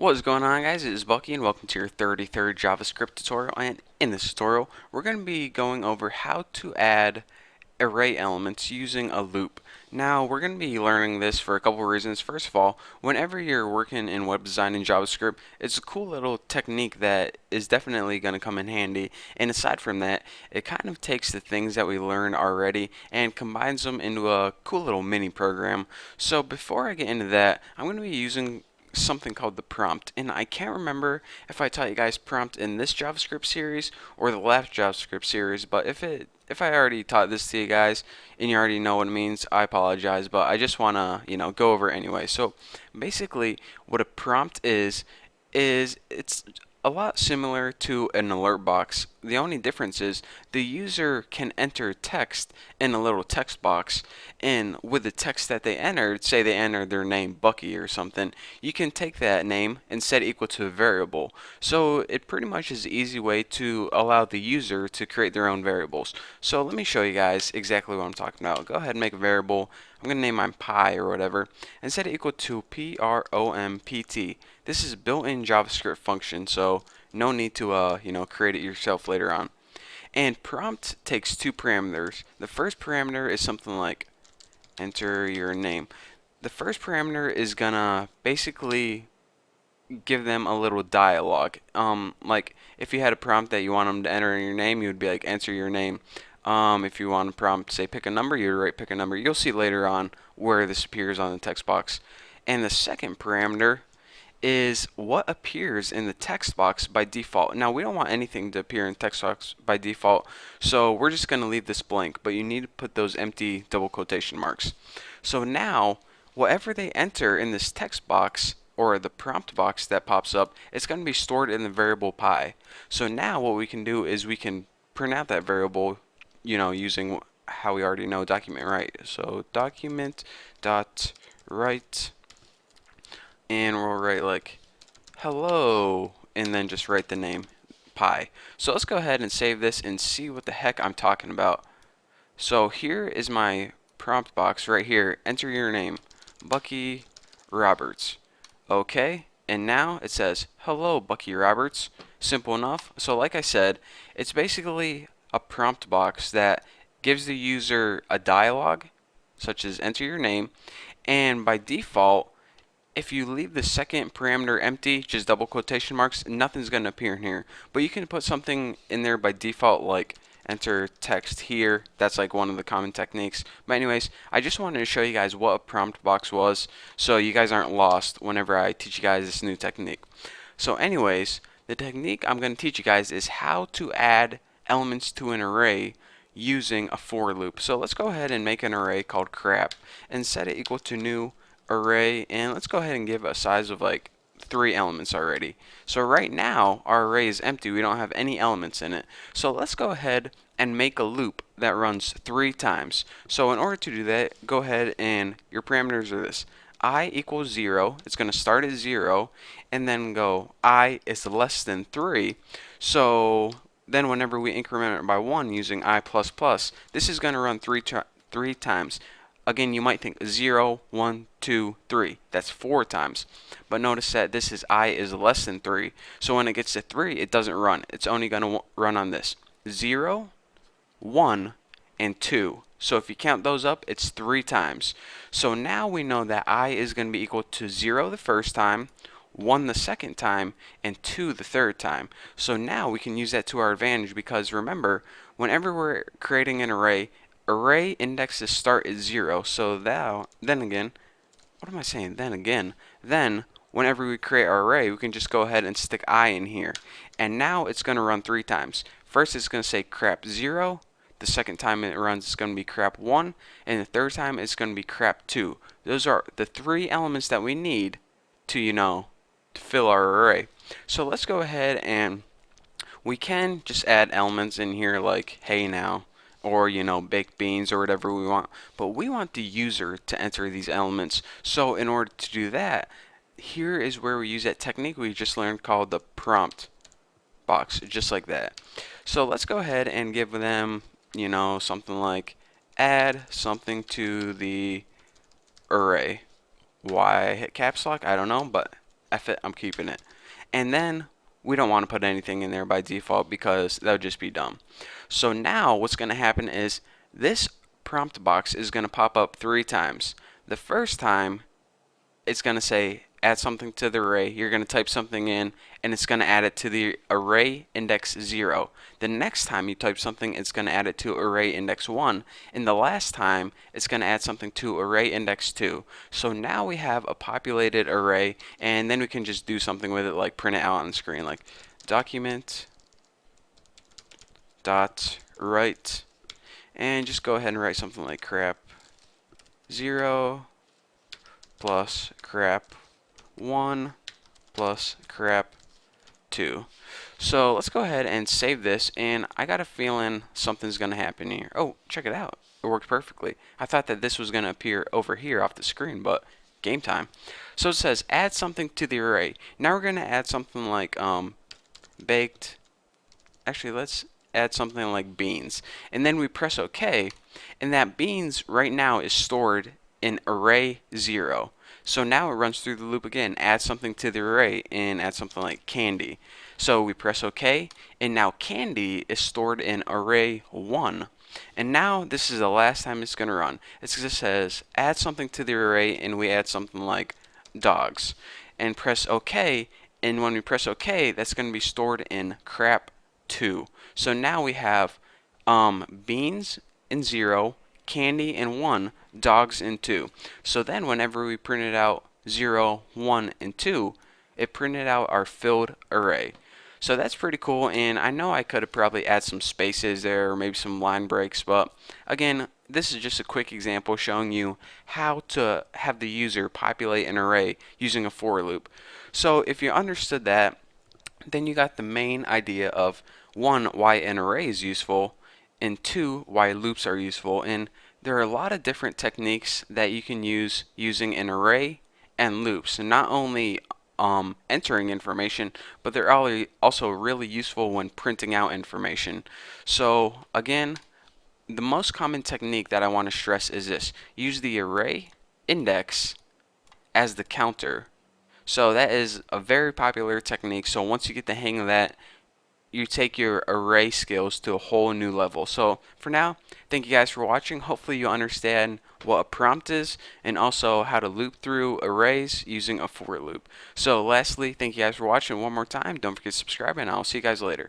What is going on, guys? It is Bucky and welcome to your 33rd JavaScript tutorial. And in this tutorial we're going to be going over how to add array elements using a loop. Now we're going to be learning this for a couple of reasons. First of all, whenever you're working in web design in JavaScript, it's a cool little technique that is definitely going to come in handy. And aside from that, it kind of takes the things that we learned already and combines them into a cool little mini program. So before I get into that, I'm going to be using something called the prompt, and I can't remember if I taught you guys prompt in this JavaScript series or the last JavaScript series, but if I already taught this to you guys and you already know what it means, I apologize, but I just want to, go over it anyway. So basically what a prompt is it's a lot similar to an alert box. The only difference is the user can enter text in a little text box, and with the text that they entered, say they entered their name Bucky or something, you can take that name and set it equal to a variable. So it pretty much is an easy way to allow the user to create their own variables. So let me show you guys exactly what I'm talking about. Go ahead and make a variable. I'm going to name mine pi or whatever and set it equal to prompt. This is a built-in JavaScript function, so no need to create it yourself later on. And prompt takes two parameters. The first parameter is something like enter your name. The first parameter is gonna basically give them a little dialogue. Like if you had a prompt that you want them to enter in your name, you would be like enter your name. If you want a prompt, say pick a number, you would write pick a number. You'll see later on where this appears on the text box. And the second parameter is what appears in the text box by default. Now we don't want anything to appear in text box by default, so we're just going to leave this blank, but you need to put those empty double quotation marks. So now whatever they enter in this text box or the prompt box that pops up, it's going to be stored in the variable pi. So now what we can do is we can print out that variable, using how we already know document write. So document dot write, and we'll write like hello and then just write the name pi. So let's go ahead and save this and see what the heck I'm talking about. So here is my prompt box right here. Enter your name, Bucky Roberts. Okay, and now it says hello Bucky Roberts. Simple enough. So like I said, it's basically a prompt box that gives the user a dialogue such as enter your name, and by default if you leave the second parameter empty, just double quotation marks, nothing's going to appear in here. But you can put something in there by default like enter text here. That's like one of the common techniques. But anyways, I just wanted to show you guys what a prompt box was so you guys aren't lost whenever I teach you guys this new technique. So anyways, the technique I'm going to teach you guys is how to add elements to an array using a for loop. So let's go ahead and make an array called crap and set it equal to new array, and let's go ahead and give it a size of like 3 elements already. So right now our array is empty, we don't have any elements in it. So let's go ahead and make a loop that runs 3 times. So in order to do that, go ahead and your parameters are this: I equals 0, it's going to start at 0 and then go I is less than 3. So then whenever we increment it by 1 using I++, this is going to run 3 times. Again, you might think 0, 1, 2, 3. That's 4 times. But notice that this is I is less than 3. So when it gets to 3, it doesn't run. It's only going to run on this 0, 1, and 2. So if you count those up, it's 3 times. So now we know that I is going to be equal to 0 the first time, 1 the second time, and 2 the third time. So now we can use that to our advantage because remember, whenever we're creating an array indexes start at 0, so then again, whenever we create our array, we can just go ahead and stick I in here. And now it's going to run 3 times. First it's going to say crap 0, the second time it runs it's going to be crap 1, and the third time it's going to be crap 2. Those are the 3 elements that we need to, to fill our array. So let's go ahead and we can just add elements in here like hey now, or baked beans or whatever we want, but we want the user to enter these elements. So in order to do that, here is where we use that technique we just learned called the prompt box, just like that. So let's go ahead and give them something like add something to the array. Why hit caps lock? I don't know, but F it, I'm keeping it. And then we don't want to put anything in there by default because that would just be dumb. So now what's going to happen is this prompt box is going to pop up 3 times. The first time it's going to say add something to the array. You're going to type something in and it's going to add it to the array index 0. The next time you type something, it's going to add it to array index 1. And the last time, it's going to add something to array index 2. So now we have a populated array, and then we can just do something with it, like print it out on the screen, like document dot write, and just go ahead and write something like crap 0 plus crap 1 plus crap 2. So let's go ahead and save this, and I got a feeling something's going to happen here. Oh, check it out. It worked perfectly. I thought that this was going to appear over here off the screen, but game time. So it says add something to the array. Now we're going to add something like baked. Actually, let's add something like beans. And then we press OK, and that beans right now is stored in array 0. So now it runs through the loop again, add something to the array, and add something like candy. So we press OK, and now candy is stored in array 1. And now this is the last time it's going to run. It just says add something to the array, and we add something like dogs. And press OK, and when we press OK, that's going to be stored in crap 2. So now we have beans in 0, candy in 1, dogs in 2. So then whenever we printed out 0, 1, and 2, it printed out our filled array. So that's pretty cool, and I know I could have probably added some spaces there or maybe some line breaks, but again, this is just a quick example showing you how to have the user populate an array using a for loop. So if you understood that, then you got the main idea of 1, why an array is useful, and 2, why loops are useful. And there are a lot of different techniques that you can use using an array and loops, and not only entering information, but they're also really useful when printing out information. So again, the most common technique that I want to stress is this: use the array index as the counter. So that is a very popular technique. So once you get the hang of that, you take your array skills to a whole new level. So for now, thank you guys for watching. Hopefully you understand what a prompt is and also how to loop through arrays using a for loop. So lastly, thank you guys for watching one more time. Don't forget to subscribe, and I'll see you guys later.